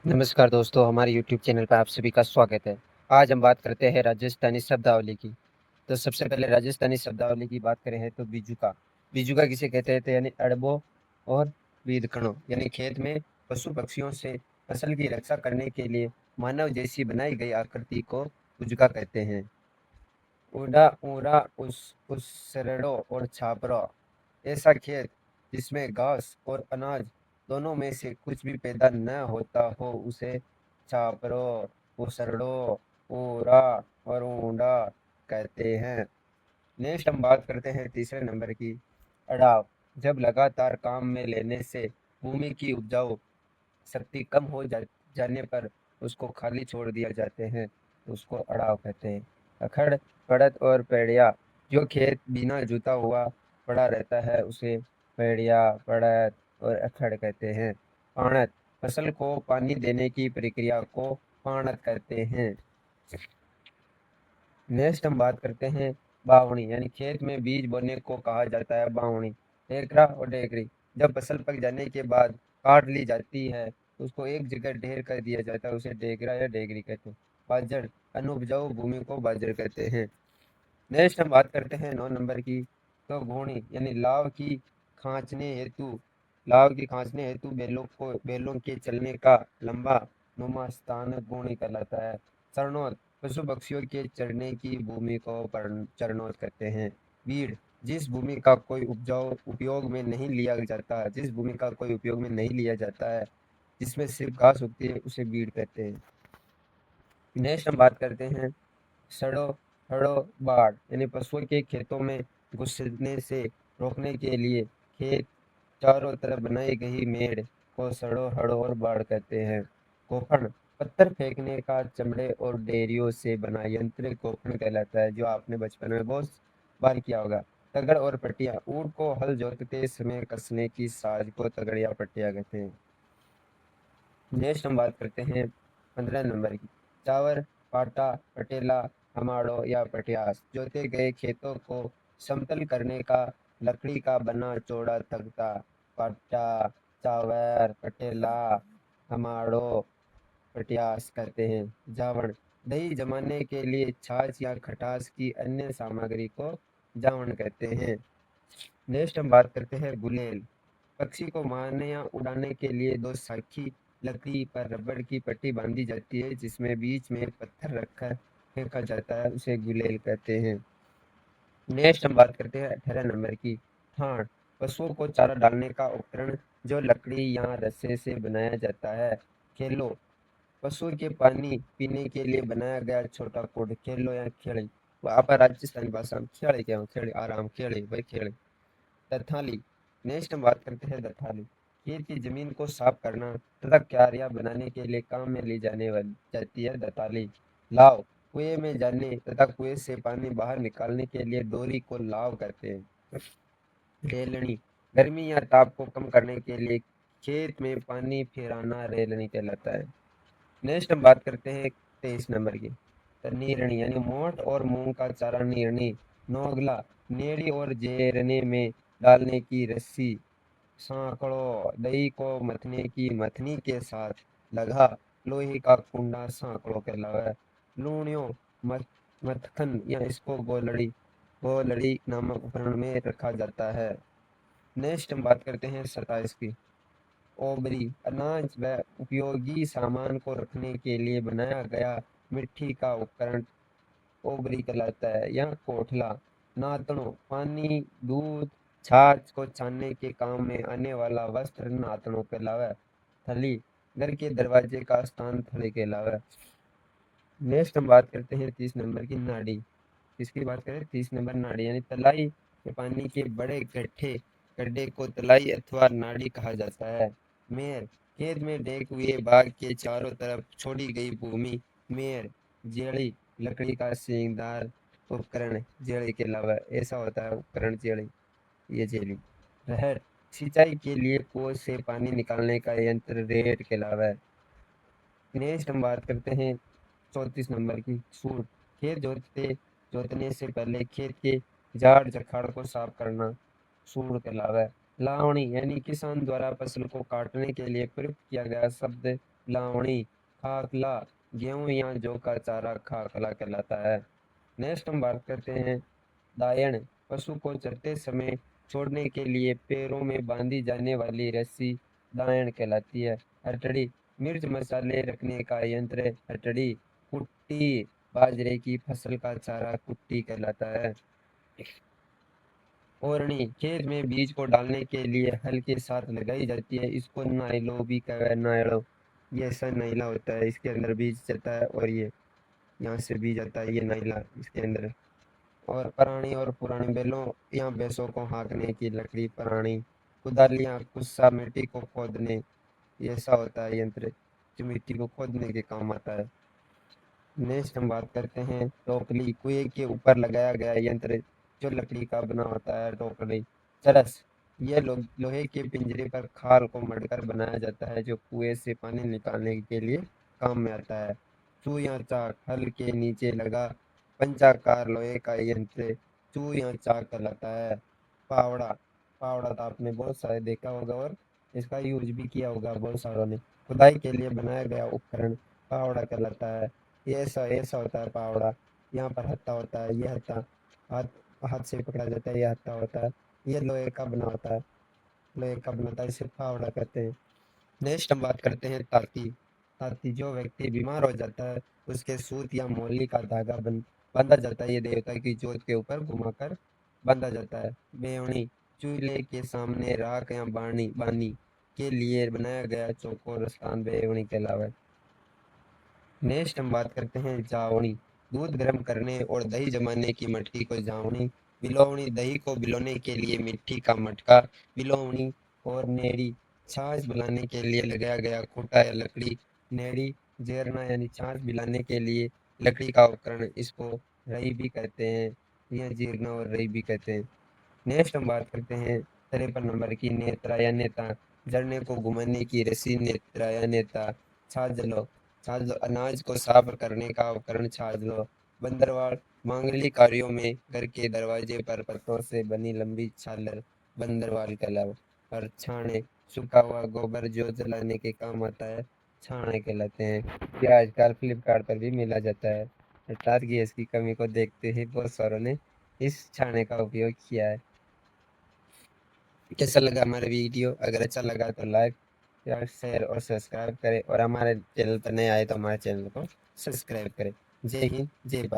नमस्कार दोस्तों, हमारे यूट्यूब चैनल पर आप सभी का स्वागत है। आज हम बात करते हैं राजस्थानी शब्दावली की। तो सबसे पहले राजस्थानी शब्दावली की बात करें हैं तो बीजुका। बीजुका किसे कहते हैं? तो यानी अड़बो और बीदखणों, यानी खेत में पशु पक्षियों से फसल की रक्षा करने के लिए मानव जैसी बनाई गई आकृति को बीजुका कहते हैं। उड़ा ऊरा उसरड़ो और छापरा, ऐसा खेत जिसमें घास और अनाज दोनों में से कुछ भी पैदा न होता हो उसे छापरो, उसरड़ो, ऊरा और ऊंडा कहते हैं। नेक्स्ट हम बात करते हैं तीसरे नंबर की, अड़ाव। जब लगातार काम में लेने से भूमि की उपजाऊ शक्ति कम हो जाने पर उसको खाली छोड़ दिया जाते हैं, तो उसको अड़ाव कहते हैं। अखड़, पड़त और पेड़िया, जो खेत बिना जुता हुआ पड़ा रहता है उसे पेड़िया, पड़त और अखड़ कहते हैं। पाणत, फसल को पानी देने की प्रक्रिया को पाणत कहते हैं। नेक्स्ट हम बात करते हैं बावणी, यानी खेत में बीज बोने को कहा जाता है बावणी। टेकरा और डेकरी, जब फसल पक जाने के बाद काट ली जाती है तो उसको एक जगह ढेर कर दिया जाता है, उसे डेकरा या डेगरी कहते हैं। बाजर, अनुपजाऊ भूमि को बाजर कहते हैं। नेक्स्ट हम बात करते हैं 9 नंबर की, तो घूर्णी, यानी लाव की खांचने हेतु बैलों के चलने का लंबा नुमा स्थान घूर्णी कहलाता है। चरणोत, पशु पक्षियों के चरने की भूमि को चरणोत कहते हैं। बीड़, जिस भूमि का कोई उपयोग में नहीं लिया जाता, जिसमें सिर्फ घास उगती है उसे बीड़ कहते हैं। नेक्स्ट हम बात करते हैं सड़ो, हड़ो, बाढ़, यानी पशुओं के खेतों में घुसने से रोकने के लिए खेत चारों तरफ बनाई गई मेड़ को सड़ो, हड़ो और बाढ़ कहते हैं। गोफन, पत्थर फेंकने का चमड़े और डेरियों से बना यंत्र गोफन कहलाता है, जो आपने बचपन में बहुत बार किया होगा। तगड़ और पट्टिया, ऊंट को हल जोतते समय कसने की साज को तगड़ या पट्टिया कहते हैं। नेक्स्ट हम बात करते हैं 15 नंबर की, चावर, पाटा, पटेला, हमाड़ो या पटियास, जोते गए खेतों को समतल करने का लकड़ी का बना चौड़ा तख्ता पाटा, चावर, पटेला, हमाड़ो, पटियास कहते हैं। जावड़, दही जमाने के लिए छाछ या खटास की अन्य सामग्री को जावण कहते हैं। नेक्स्ट हम बात करते हैं गुलेल, पक्षी को मारने या उड़ाने के लिए दो साखी लकड़ी पर रबड़ की पट्टी बांधी जाती है, जिसमें बीच में पत्थर रखकर फेंका जाता है, उसे गुलेल कहते हैं। नेक्स्ट हम बात करते हैं 18 नंबर की, ठाण, पशुओं को चारा डालने का उपकरण जो लकड़ी या रस्से से बनाया जाता है। खेलो, पशुओं के पानी पीने के लिए बनाया गया छोटा कुंड, खेलो या खेड़ी। आप राजस्थानी भाषा में खेड़ी क्या, खेड़ी आराम, खेड़ी भाई खेड़ी। दथाली, नेक्स्ट हम बात करते हैं दथाली, खेत की जमीन को साफ करना तथा क्यारियां बनाने के लिए काम में ली जाने वाली जाती है दताली। लाव, कुएं में जाने तथा कुएं से पानी बाहर निकालने के लिए डोरी को लाव कहते हैं। रेलनी, गर्मी या ताप को कम करने के लिए खेत में पानी फेराना रेलनी कहलाता है। नेक्स्ट हम बात करते हैं 23 नंबर की, तो नीरणी, यानी मोठ और मूंग का चारा नीरणी। नोगला, नेड़ी और जेरने में डालने की रस्सी। सांकड़ो, दही को मथने की मथनी के साथ लगा लोहे का कुंडा सांकड़ो कहलावा है। लूणियों, मथखन या इसको गोलड़ी नामक उपकरण में रखा जाता है। नेक्स्ट हम बात करते हैं 27 की, ओबरी, अनाज व उपयोगी सामान को रखने के लिए बनाया गया मिट्टी का उपकरण ओबरी कहलाता है, या कोठला। नातड़ों, पानी, दूध, छाछ को छानने के काम में आने वाला वस्त्र नातड़ों के अलावा। थली, घर के दरवाजे का स्थान थली के अलावा। नेक्स्ट हम बात करते हैं 30 नंबर की, नाड़ी। इसकी बात करें 30 नंबर, नाड़ी, यानी तलाई के पानी के बड़े गड्ढे को तलाई अथवा नाड़ी कहा जाता है। मेर, खेत में डेक हुए बाग के चारों तरफ छोड़ी गई भूमि। मेर, जेड़ी, लकड़ी का सींगदार उपकरण, जेड़ी के अलावा ऐसा होता है उपकरण जेड़ी, ये जेली। रहर, सिंचाई के लिए कुएं से पानी निकालने का यंत्र रेट के अलावा है। नेक्स्ट हम बात करते हैं 34 नंबर की, सूट, खेत जोतने से पहले खेत के झाड़ झखाड़ को साफ करना सूट कहलावा है। लावणी, यानी किसान द्वारा फसल को काटने के लिए प्रयुक्त किया गया शब्द लावणी, खाकला, गेहूं या जौ का चारा खाकला कहलाता है। नेक्स्ट हम बात करते हैं दायण, पशु को चरते समय छोड़ने के लिए पैरों में बांधी जाने वाली रस्सी दायण कहलाती है। हथड़ी, मिर्च मसाले रखने का यंत्र हथड़ी। कुट्टी, बाजरे की फसल का चारा कुट्टी कहलाता है। ओरणी, खेत में बीज को डालने के लिए हल के साथ लगाई जाती है, इसको नाइलो भी कहा नायड़ो। ये ऐसा नाइला होता है, इसके अंदर बीज जाता है और ये यहाँ से बीज आता है, ये नाइला इसके अंदर। और पराणी और पुरानी बैलों या भैंसों को हाँकने की लकड़ी पराणी। कुदालियाँ, कुस्सा, मिट्टी को खोदने, ये ऐसा होता है यंत्र जो मिट्टी को खोदने के काम आता है। नेक्स्ट हम बात करते हैं टोकली, कुएं के ऊपर लगाया गया यंत्र जो लकड़ी का बना होता है टोकरी। चरस, यह लोहे के पिंजरे पर खाल को मढ़कर बनाया जाता है जो कुएं से पानी निकालने के लिए काम में आता है। चू या चाक, हल के नीचे लगा पंचाकार लोहे का यंत्र चू या चाक कहलाता है। पावड़ा, पावड़ा तो आपने बहुत सारे देखा होगा और इसका यूज भी किया होगा बहुत सारों ने। खुदाई के लिए बनाया गया उपकरण पावड़ा कहलाता है। ये ऐसा ऐसा होता है पावड़ा। यहाँ पर हत्था होता है, ये हत्था हाथ हाथ से पकड़ा जाता है, ये हत्था होता है। ये लोहे का बना होता है, लोहे का बना होता है, इसे फावड़ा कहते हैं। नेक्स्ट हम बात करते हैं ताती। ताती, जो व्यक्ति बीमार हो जाता है उसके सूत या मोली का धागा बांधा जाता है, ये देवता की जोत के ऊपर घुमाकर बांधा जाता है। बेवणी, चूल्हे के सामने राख या बानी बानी के लिए बनाया गया चौकोर स्थान बेवणी कहलावा है। नेक्स्ट हम बात करते हैं जावनी, दूध गर्म करने और दही जमाने की मटकी को जावनी। बिलोवनी, दही को बिलोने के लिए मिट्टी का मटका। बिलोवनी। और नेड़ी, छाछ बनाने के लिए लगाया गया खूंटा या लकड़ी। नेड़ी, जेरना यानी छाछ मिलाने के लिए लकड़ी का उपकरण, इसको रई भी कहते हैं या जीरना और रई भी कहते हैं। नेक्स्ट हम बात करते हैं 53 नंबर की नेत्रा या नेता, जड़ने को घुमाने की रस्सी नेत्रा या नेता। छाजलो, छाजलो, अनाज को साफ करने का उपकरण छाजलो। बंदरवाल, मांगलिक कार्यों में घर के दरवाजे पर पत्तों से बनी लंबी छालर बंदरवाल कहलावा। और छाणे, सूखा हुआ गोबर जो जलाने के काम आता है, छाणे कहलाते हैं। ये आजकल फ्लिपकार्ट पर भी मिला जाता है। अर्थात गैस की कमी को देखते ही बहुत सारों ने इस छाने का उपयोग किया है। कैसा लगा हमारा वीडियो? अगर अच्छा लगा तो लाइक या शेयर और सब्सक्राइब करें और हमारे चैनल पर नए आए तो हमारे चैनल को सब्सक्राइब करें। जय हिंद, जय भारत।